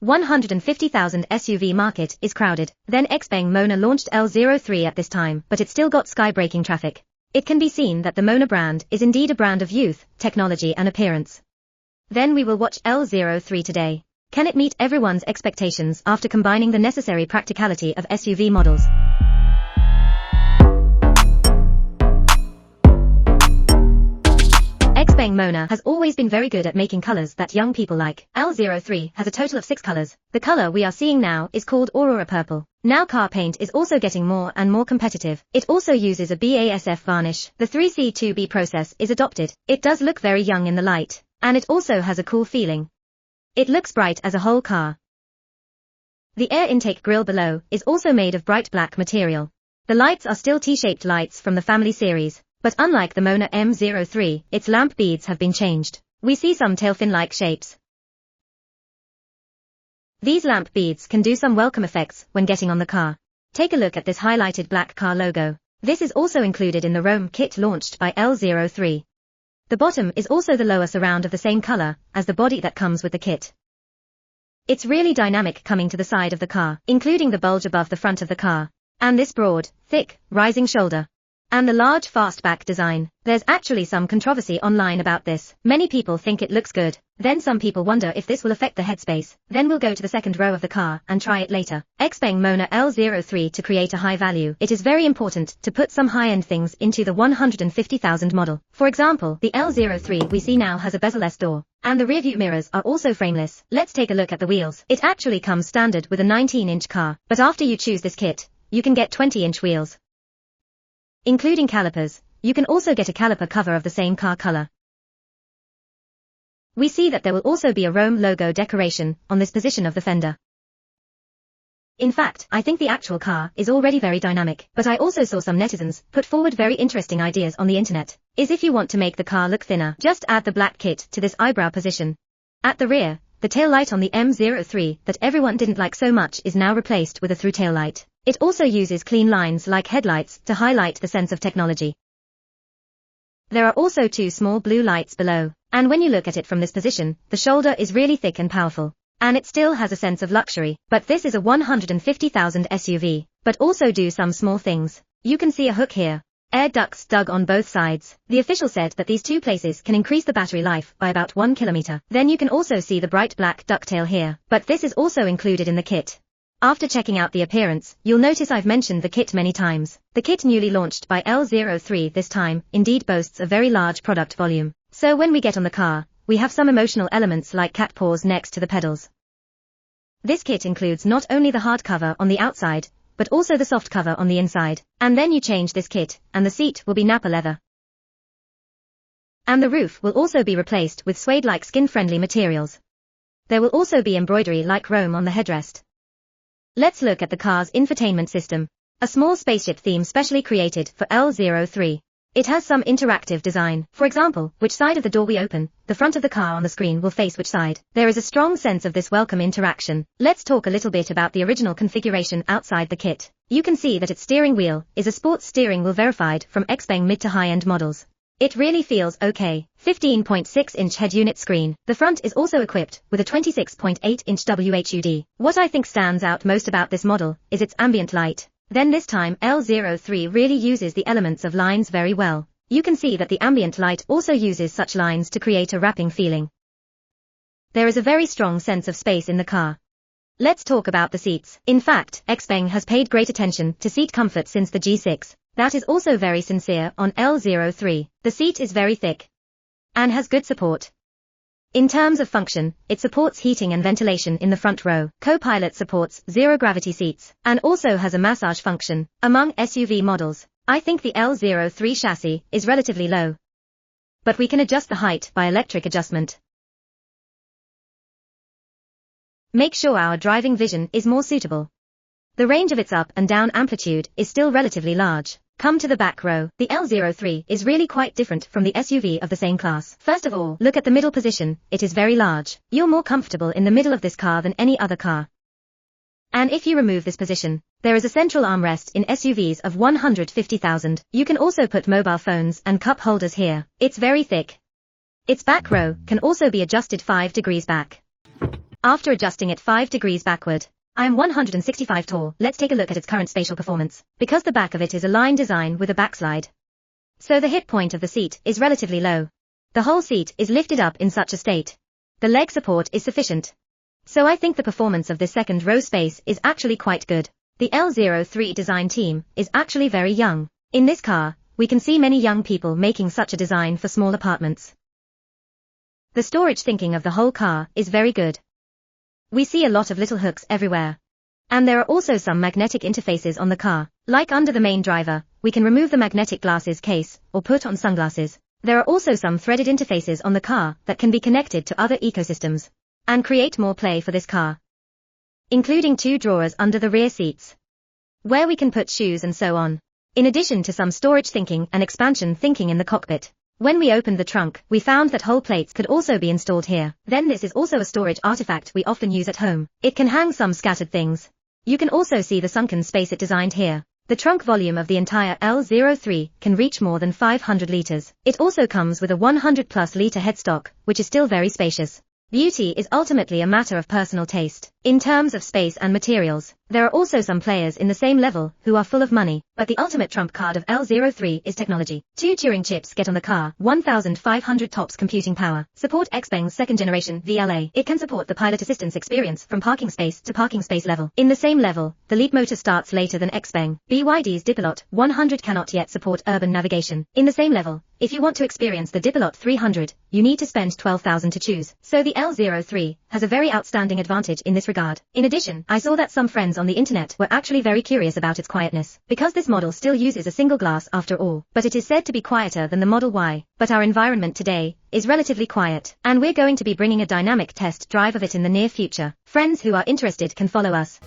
150,000 SUV market is crowded. Then XPENG Mona launched L03 at this time, but it still got sky-breaking traffic. It can be seen that the Mona brand is indeed a brand of youth, technology and appearance. Then we will watch L03 today. Can it meet everyone's expectations after combining the necessary practicality of SUV models? XPENG Mona has always been very good at making colors that young people like. L03 has a total of 6 colors. The color we are seeing now is called Aurora Purple. Now car paint is also getting more and more competitive. It also uses a BASF varnish. The 3C2B process is adopted. It does look very young in the light, and it also has a cool feeling. It looks bright as a whole car. The air intake grille below is also made of bright black material. The lights are still T-shaped lights from the family series. But unlike the Mona M03, its lamp beads have been changed. We see some tailfin-like shapes. These lamp beads can do some welcome effects when getting on the car. Take a look at this highlighted black car logo. This is also included in the Rome kit launched by L03. The bottom is also the lower surround of the same color as the body that comes with the kit. It's really dynamic coming to the side of the car, including the bulge above the front of the car, and this broad, thick, rising shoulder. And the large fastback design. There's actually some controversy online about this. Many people think it looks good. Then some people wonder if this will affect the headspace. Then we'll go to the second row of the car and try it later. XPENG Mona L03 to create a high value. It is very important to put some high-end things into the 150,000 model. For example, the L03 we see now has a bezel-less door. And the rearview mirrors are also frameless. Let's take a look at the wheels. It actually comes standard with a 19-inch car. But after you choose this kit, you can get 20-inch wheels. Including calipers, you can also get a caliper cover of the same car color. We see that there will also be a Rome logo decoration on this position of the fender. In fact, I think the actual car is already very dynamic, but I also saw some netizens put forward very interesting ideas on the internet. If you want to make the car look thinner, just add the black kit to this eyebrow position. At the rear, the tail light on the M03 that everyone didn't like so much is now replaced with a through tail light. It also uses clean lines like headlights to highlight the sense of technology. There are also 2 small blue lights below, and when you look at it from this position, the shoulder is really thick and powerful. And it still has a sense of luxury, but this is a 150,000 SUV, but also do some small things. You can see a hook here. Air ducts dug on both sides. The official said that these 2 places can increase the battery life by about 1 kilometer. Then you can also see the bright black ducktail here, but this is also included in the kit. After checking out the appearance, you'll notice I've mentioned the kit many times. The kit newly launched by L03 this time indeed boasts a very large product volume. So when we get on the car, we have some emotional elements like cat paws next to the pedals. This kit includes not only the hard cover on the outside, but also the soft cover on the inside. And then you change this kit, and the seat will be Napa leather. And the roof will also be replaced with suede-like skin-friendly materials. There will also be embroidery like Rome on the headrest. Let's look at the car's infotainment system. A small spaceship theme specially created for L03. It has some interactive design. For example, which side of the door we open, the front of the car on the screen will face which side. There is a strong sense of this welcome interaction. Let's talk a little bit about the original configuration outside the kit. You can see that its steering wheel is a sports steering wheel verified from XPENG mid to high-end models. It really feels okay. 15.6-inch head unit screen. The front is also equipped with a 26.8-inch WHUD. What I think stands out most about this model is its ambient light. Then this time L03 really uses the elements of lines very well. You can see that the ambient light also uses such lines to create a wrapping feeling. There is a very strong sense of space in the car. Let's talk about the seats. In fact, XPENG has paid great attention to seat comfort since the G6. That is also very sincere on L03. The seat is very thick and has good support. In terms of function, it supports heating and ventilation in the front row. Co-pilot supports zero-gravity seats and also has a massage function. Among SUV models, I think the L03 chassis is relatively low, but we can adjust the height by electric adjustment. Make sure our driving vision is more suitable. The range of its up and down amplitude is still relatively large. Come to the back row. The L03 is really quite different from the SUV of the same class. First of all, look at the middle position. It is very large. You're more comfortable in the middle of this car than any other car. And if you remove this position, there is a central armrest in SUVs of 150,000. You can also put mobile phones and cup holders here. It's very thick. Its back row can also be adjusted 5 degrees back. after adjusting it 5 degrees backward. I am 165 tall. Let's take a look at its current spatial performance. Because the back of it is a line design with a backslide, so the hip point of the seat is relatively low. The whole seat is lifted up in such a state. The leg support is sufficient. So I think the performance of this second row space is actually quite good. The L03 design team is actually very young. In this car, we can see many young people making such a design for small apartments. The storage thinking of the whole car is very good. We see a lot of little hooks everywhere. And there are also some magnetic interfaces on the car. Like under the main driver, we can remove the magnetic glasses case, or put on sunglasses. There are also some threaded interfaces on the car that can be connected to other ecosystems, and create more play for this car. Including 2 drawers under the rear seats, where we can put shoes and so on. In addition to some storage thinking and expansion thinking in the cockpit. When we opened the trunk, we found that whole plates could also be installed here. Then this is also a storage artifact we often use at home. It can hang some scattered things. You can also see the sunken space it designed here. The trunk volume of the entire L03 can reach more than 500 liters. It also comes with a 100+ liter headstock, which is still very spacious. Beauty is ultimately a matter of personal taste. In terms of space and materials, there are also some players in the same level who are full of money, but the ultimate trump card of L03 is technology. 2 Turing chips get on the car, 1500 TOPS computing power, support XPENG's second generation VLA. It can support the pilot assistance experience from parking space to parking space level. In the same level, the lead motor starts later than XPENG. BYD's Dipilot 100 cannot yet support urban navigation. In the same level, if you want to experience the Dipilot 300, you need to spend 12,000 to choose. So the L03 has a very outstanding advantage in this regard. In addition, I saw that some friends on the internet were actually very curious about its quietness, because this model still uses a single glass after all, but it is said to be quieter than the Model Y. But our environment today is relatively quiet, and we're going to be bringing a dynamic test drive of it in the near future. Friends who are interested can follow us.